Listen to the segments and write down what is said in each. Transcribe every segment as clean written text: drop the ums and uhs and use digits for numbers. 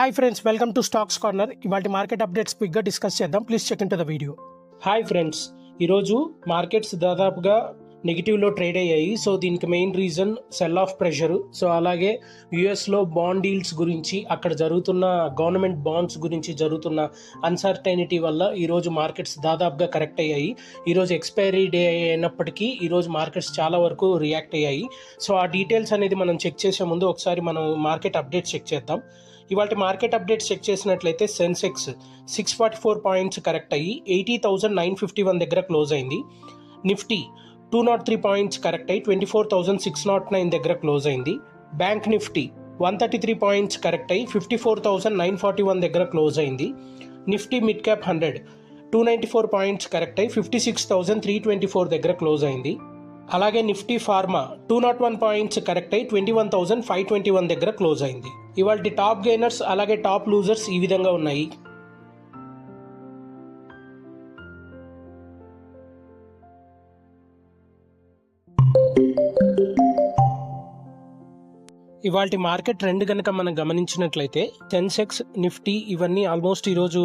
Hi friends, welcome to stocks corner. ఇవాళ market updates క్విక్గా discuss చేద్దాం. Please check in to the video. Hi friends, ఈరోజు markets దాదాపుగా నెగిటివ్లో ట్రేడ్ అయ్యాయి. సో దీనికి main reason sell off pressure. So అలాగే యుఎస్లో బాండ్ డీల్స్ గురించి, అక్కడ జరుగుతున్న గవర్నమెంట్ బాండ్స్ గురించి జరుగుతున్న అన్సర్టైనిటీ వల్ల ఈరోజు మార్కెట్స్ దాదాపుగా కరెక్ట్ అయ్యాయి. ఈరోజు ఎక్స్పైరీ డే అయినప్పటికీ ఈరోజు మార్కెట్స్ చాలా వరకు రియాక్ట్ అయ్యాయి. సో ఆ డీటెయిల్స్ అనేది మనం చెక్ చేసే ముందు ఒకసారి మనం మార్కెట్ అప్డేట్స్ చెక్ చేద్దాం. ఇవాళ మార్కెట్ అప్డేట్స్ చెక్ చేసినట్లయితే సెన్సెక్స్ 644 పాయింట్స్ కరెక్ట్ అయ్యి 80,951 దగ్గర క్లోజ్ అయింది. నిఫ్టీ 203 పాయింట్స్ కరెక్ట్ అయ్యి 24,609 దగ్గర క్లోజ్ అయింది. బ్యాంక్ నిఫ్టీ 133 పాయింట్స్ కరెక్ట్ అయ్యి 54,941 దగ్గర క్లోజ్ అయింది. Nifty mid cap 100 294 points correct అయ్యి 56,324 దగ్గర క్లోజ్ అయింది. అలాగే నిఫ్టీ ఫార్మా 201 పాయింట్స్ కరెక్ట్ అయ్యి 21,521 దగ్గర క్లోజ్ అయింది. ఇవాళ టాప్ గెయినర్స్ అలాగే టాప్ లూజర్స్ ఈ విధంగా ఉన్నాయి. ఇవాళ మార్కెట్ ట్రెండ్ కనుక మనం గమనించినట్లయితే సెన్సెక్స్, నిఫ్టీ ఇవన్నీ ఆల్మోస్ట్ ఈరోజు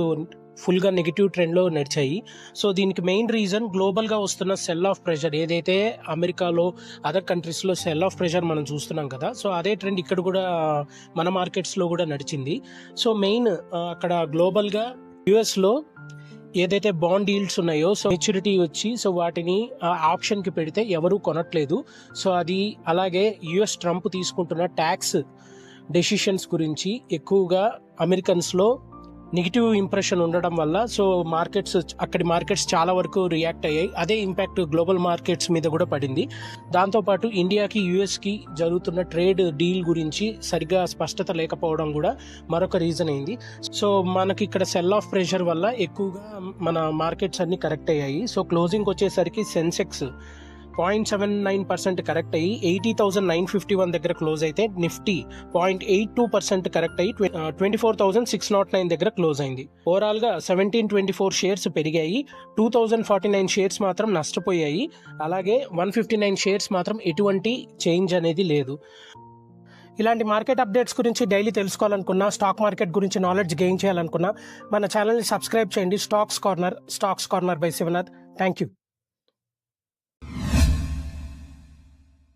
ఫుల్గా నెగిటివ్ ట్రెండ్లో నడిచాయి. సో దీనికి మెయిన్ రీజన్ గ్లోబల్గా వస్తున్న సెల్ ఆఫ్ ప్రెషర్. ఏదైతే అమెరికాలో అదర్ కంట్రీస్లో సెల్ ఆఫ్ ప్రెషర్ మనం చూస్తున్నాం కదా, సో అదే ట్రెండ్ ఇక్కడ కూడా మన మార్కెట్స్లో కూడా నడిచింది. సో మెయిన్ అక్కడ గ్లోబల్గా యుఎస్లో ఏదైతే బాండ్ డీల్స్ ఉన్నాయో, సో మెచ్యూరిటీ వచ్చి సో వాటిని ఆప్షన్కి పెడితే ఎవరు కొనట్లేదు. సో అది అలాగే యుఎస్ ట్రంప్ తీసుకుంటున్న ట్యాక్స్ డెసిషన్స్ గురించి ఎక్కువగా అమెరికన్స్లో నెగిటివ్ ఇంప్రెషన్ ఉండడం వల్ల సో అక్కడి మార్కెట్స్ చాలా వరకు రియాక్ట్ అయ్యాయి. అదే ఇంపాక్ట్ గ్లోబల్ మార్కెట్స్ మీద కూడా పడింది. దాంతోపాటు ఇండియాకి యుఎస్కి జరుగుతున్న ట్రేడ్ డీల్ గురించి సరిగ్గా స్పష్టత లేకపోవడం కూడా మరొక రీజన్ అయింది. సో మనకి ఇక్కడ సెల్ ఆఫ్ ప్రెషర్ వల్ల ఎక్కువగా మన మార్కెట్స్ అన్ని కరెక్ట్ అయ్యాయి. సో క్లోజింగ్ వచ్చేసరికి సెన్సెక్స్ 0.79% కరెక్ట్ అయ్యి 80,951 దగ్గర క్లోజ్ అయితే, నిఫ్టీ 0.82% కరెక్ట్ అయ్యి 24,609 దగ్గర క్లోజ్ అయింది. ఓవరాల్గా 1724 షేర్స్ పెరిగాయి, 2049 షేర్స్ మాత్రం నష్టపోయాయి. అలాగే 159 షేర్స్ మాత్రం ఎటువంటి చేంజ్ అనేది లేదు. ఇలాంటి మార్కెట్ అప్డేట్స్ గురించి డైలీ తెలుసుకోవాలనుకున్నా, స్టాక్ మార్కెట్ గురించి నాలెడ్జ్ గెయిన్ చేయాలనుకున్నా మన ఛానల్ని సబ్స్క్రైబ్ చేయండి. Stocks corner by Shivanath. Thank you.